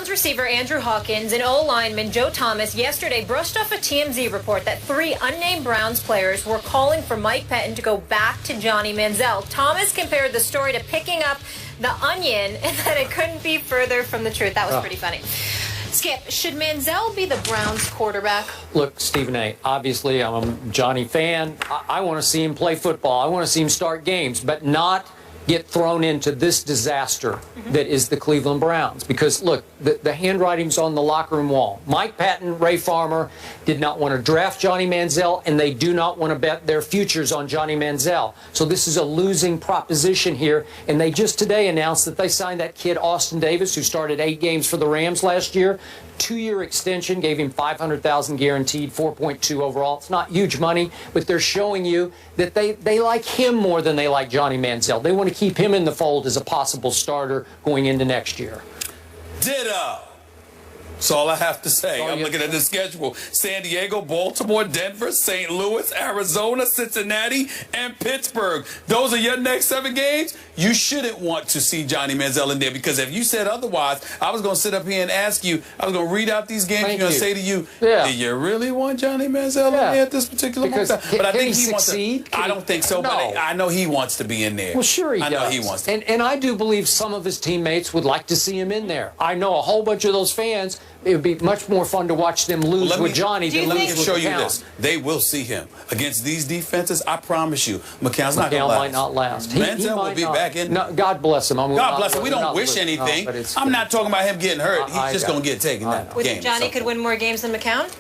Browns receiver Andrew Hawkins and O-lineman Joe Thomas yesterday brushed off a TMZ report that 3 unnamed Browns players were calling for Mike Pettin to go back to Johnny Manziel. Thomas compared the story to picking up the onion and that it couldn't be further from the truth. That was pretty funny. Skip, should Manziel be the Browns quarterback? Look, Stephen A., obviously I'm a Johnny fan. I want to see him play football. I want to see him start games, but not get thrown into this disaster that is the Cleveland Browns. Because, look, the handwriting's on the locker room wall. Mike Patton, Ray Farmer did not want to draft Johnny Manziel, and they do not want to bet their futures on Johnny Manziel. So this is a losing proposition here. And they just today announced that they signed that kid, Austin Davis, who started 8 games for the Rams last year. 2-year extension, gave him $500,000 guaranteed, 4.2 overall. It's not huge money, but they're showing you that they like him more than they like Johnny Manziel. They want to keep him in the fold as a possible starter going into next year. Ditto. That's all I have to say. I'm looking at the schedule. San Diego, Baltimore, Denver, St. Louis, Arizona, Cincinnati, and Pittsburgh. Those are your next 7 games. You shouldn't want to see Johnny Manziel in there, because if you said otherwise, I was going to sit up here and ask you, I was going to read out these games. You're going to say to you, do you really want Johnny Manziel in there at this particular moment? But I think he wants to. I don't think so, but I know he wants to be in there. Well, sure he does. I know he wants to. And I do believe some of his teammates would like to see him in there. I know a whole bunch of those fans. It would be much more fun to watch them lose with Johnny than lose with McCown. Let me show you this. They will see him. Against these defenses, I promise you, McCown's not going to last. might not last. Manziel will be back in. No, God bless him. God bless him. We don't wish anything. I'm not talking about him getting hurt. He's just going to get taken that game. Johnny could win more games than McCown?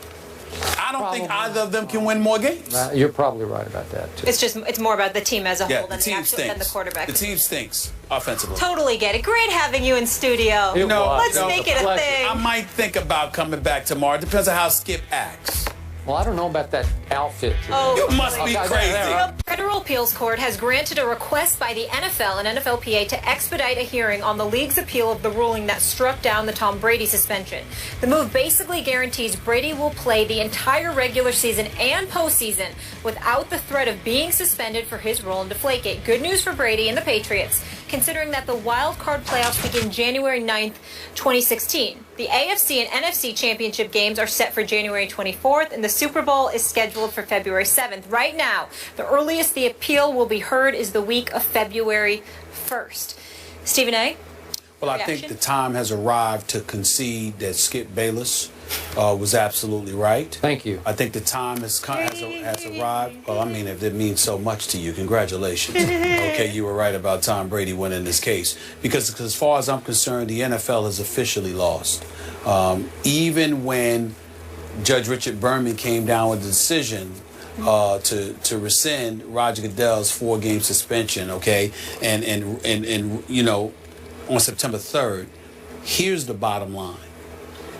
I don't think either of them can win more games. You're probably right about that, too. It's more about the team as a whole than the quarterback. The team stinks offensively. Totally get it. Great having you in studio. Let's make it a thing. I might think about coming back tomorrow. It depends on how Skip acts. Well, I don't know about that outfit. You must be crazy. The Federal Appeals Court has granted a request by the NFL and NFLPA to expedite a hearing on the league's appeal of the ruling that struck down the Tom Brady suspension. The move basically guarantees Brady will play the entire regular season and postseason without the threat of being suspended for his role in Deflategate. Good news for Brady and the Patriots, considering that the wild card playoffs begin January 9th, 2016. The AFC and NFC championship games are set for January 24th, and the Super Bowl is scheduled for February 7th. Right now, the earliest the appeal will be heard is the week of February 1st. Stephen A.? Well, I think the time has arrived to concede that Skip Bayless was absolutely right. Thank you. I think the time has arrived. Well, I mean, if it means so much to you, congratulations. Okay, you were right about Tom Brady winning this case. Because as far as I'm concerned, the NFL has officially lost. Even when Judge Richard Berman came down with the decision to rescind Roger Goodell's 4-game suspension, okay, and you know, on September 3rd, here's the bottom line.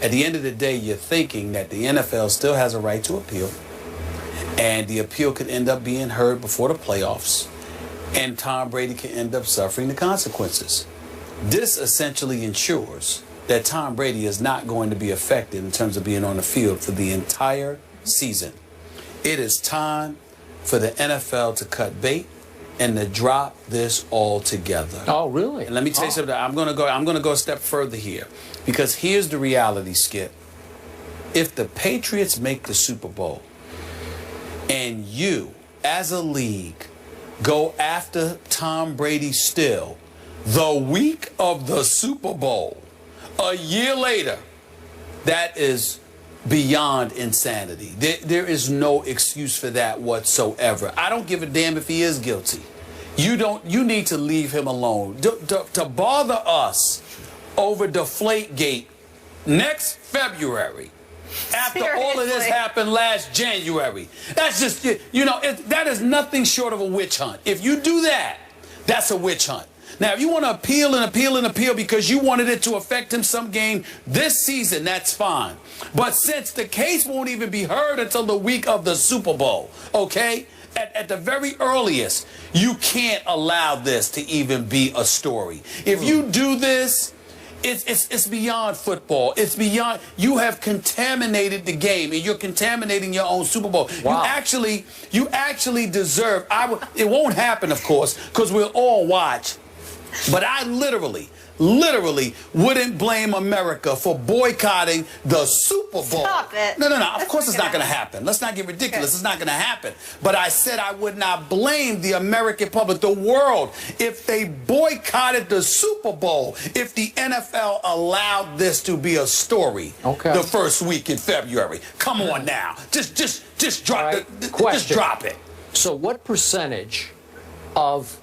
At the end of the day, you're thinking that the NFL still has a right to appeal, and the appeal could end up being heard before the playoffs, and Tom Brady can end up suffering the consequences. This essentially ensures that Tom Brady is not going to be affected in terms of being on the field for the entire season. It is time for the NFL to cut bait and to drop this all together. Oh, really? And let me tell you something. I'm gonna go a step further here, because here's the reality, Skip. If the Patriots make the Super Bowl and you, as a league, go after Tom Brady still the week of the Super Bowl, a year later, that is beyond insanity. There is no excuse for that whatsoever. I don't give a damn if he is guilty. You need to leave him alone. To bother us over Deflategate next February, after all of this happened last January, that's just, you know, that is nothing short of a witch hunt. If you do that, that's a witch hunt. Now, if you want to appeal and appeal and appeal because you wanted it to affect him some game this season, that's fine. But since the case won't even be heard until the week of the Super Bowl, okay, at the very earliest, you can't allow this to even be a story. If you do this, it's beyond football. It's beyond. You have contaminated the game, and you're contaminating your own Super Bowl. Wow. You actually deserve. It won't happen, of course, because we'll all watch. But I literally literally wouldn't blame America for boycotting the Super Bowl. Stop it. No. Of course it's not going to happen. Let's not get ridiculous. Okay. It's not going to happen. But I said I would not blame the American public, the world, if they boycotted the Super Bowl, if the NFL allowed this to be a story the first week in February. Come on now. Just drop just drop it. So what percentage of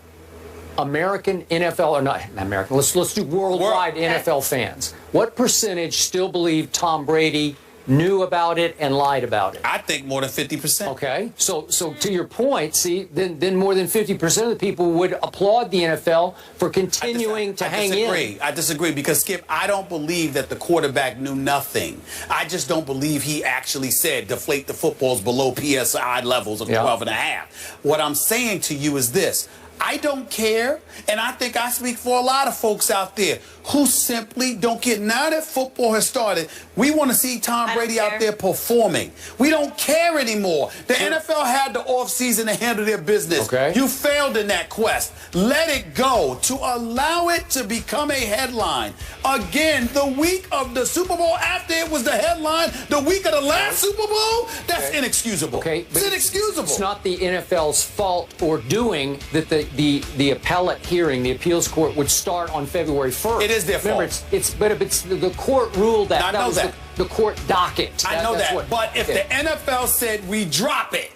American NFL, or not American, let's do worldwide NFL fans, what percentage still believe Tom Brady knew about it and lied about it? I think more than 50%. Okay, so to your point, see, then more than 50% of the people would applaud the NFL for continuing to hang in. I disagree because, Skip, I don't believe that the quarterback knew nothing. I just don't believe he actually said deflate the footballs below PSI levels of 12 and a half. What I'm saying to you is this. I don't care, and I think I speak for a lot of folks out there who simply don't care. Now that football has started, we want to see Tom Brady out there performing. We don't care anymore. The NFL had the offseason to handle their business. Okay. You failed in that quest. Let it go. To allow it to become a headline. Again, the week of the Super Bowl, after it was the headline, the week of the last Super Bowl, that's inexcusable. Okay, it's inexcusable. It's not the NFL's fault or doing that the appellate hearing, the appeals court, would start on February 1st. It is their fault. Remember, it's the court ruled that. I know was that. The court docket. I know that. But if the NFL said we drop it,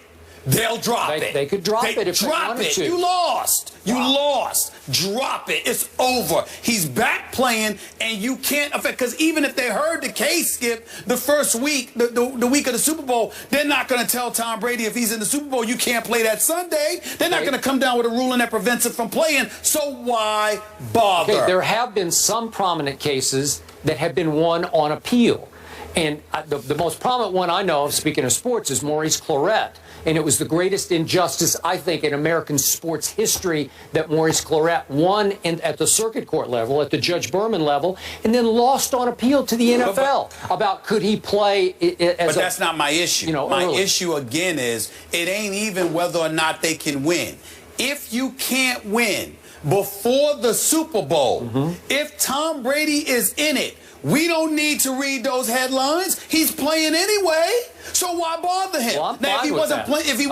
they'll drop it. They could drop it if they wanted to. You lost. You lost. Drop it. It's over. He's back playing, and you can't affect, because even if they heard the case, Skip, the first week, the week of the Super Bowl, they're not going to tell Tom Brady if he's in the Super Bowl, you can't play that Sunday. They're not going to come down with a ruling that prevents it from playing. So why bother? Okay, there have been some prominent cases that have been won on appeal. And the most prominent one I know of, speaking of sports, is Maurice Clarett. And it was the greatest injustice, I think, in American sports history that Maurice Clarett won at the circuit court level, at the Judge Berman level, and then lost on appeal to the NFL about could he play as But that's not my issue. My issue, again, is it ain't even whether or not they can win. If you can't win before the Super Bowl, if Tom Brady is in it, we don't need to read those headlines. He's playing anyway. So why bother him? Well, now, if he wasn't playing, if he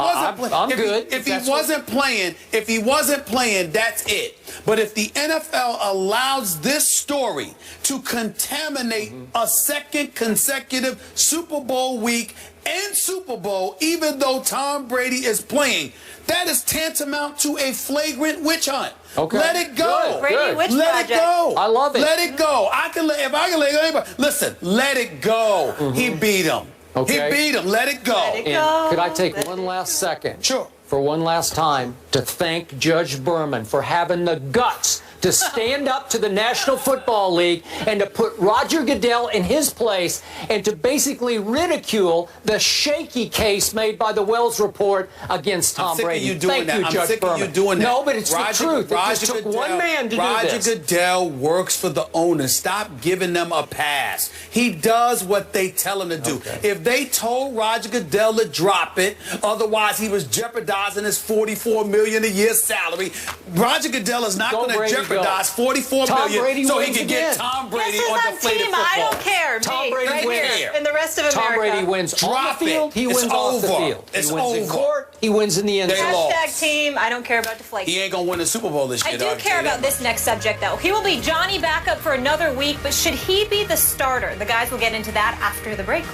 wasn't playing, that's it. But if the NFL allows this story to contaminate a second consecutive Super Bowl week and Super Bowl, even though Tom Brady is playing, that is tantamount to a flagrant witch hunt. Okay. Let it go. Brady Witch Let it go. I love it. Let it go. If I can let anybody, listen, let it go. He beat him. Okay. He beat him. Let it go. Let it go. And could I take one last second? Sure. For one last time to thank Judge Berman for having the guts to stand up to the National Football League and to put Roger Goodell in his place and to basically ridicule the shaky case made by the Wells Report against Tom Brady. Thank you, Judge Berman. No, but it's the truth. It just took one man to do this. Roger Goodell works for the owners. Stop giving them a pass. He does what they tell him to do. If they told Roger Goodell to drop it, otherwise he was jeopardizing his $44 million a year salary, Roger Goodell is not going to jeopardize $44 million so he can get Tom Brady on deflated football. I don't care. Tom Brady right wins. Here, in the rest of America. Tom Brady wins on the field. He wins off the field. It's he wins in over. court. He wins in the end zone. Hashtag team. I don't care about deflation. He ain't gonna win the Super Bowl this year. I do care about this next subject, though. He will be Johnny backup for another week, but should he be the starter? The guys will get into that after the break.